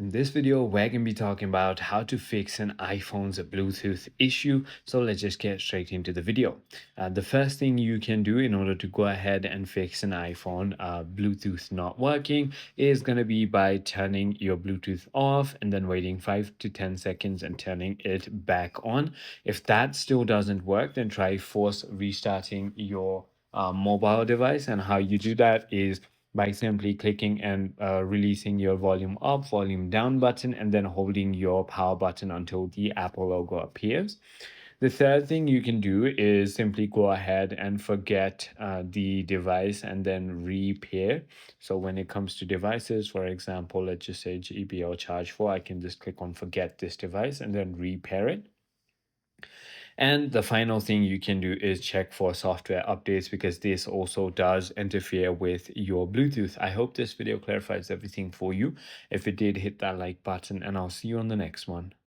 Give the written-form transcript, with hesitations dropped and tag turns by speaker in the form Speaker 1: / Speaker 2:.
Speaker 1: In this video, we're going to be talking about how to fix an iPhone's Bluetooth issue. So let's just get straight into the video. The first thing you can do in order to go ahead and fix an iPhone Bluetooth not working is going to be by turning your Bluetooth off and then waiting 5 to 10 seconds and turning it back on. If that still doesn't work, then try force restarting your mobile device. And how you do that is by simply clicking and releasing your volume up, volume down button, and then holding your power button until the Apple logo appears. The third thing you can do is simply go ahead and forget the device and then repair. So when it comes to devices, for example, let's just say JBL Charge 4, I can just click on forget this device and then repair it. And the final thing you can do is check for software updates because this also does interfere with your Bluetooth. I hope this video clarifies everything for you. If it did, hit that like button and I'll see you on the next one.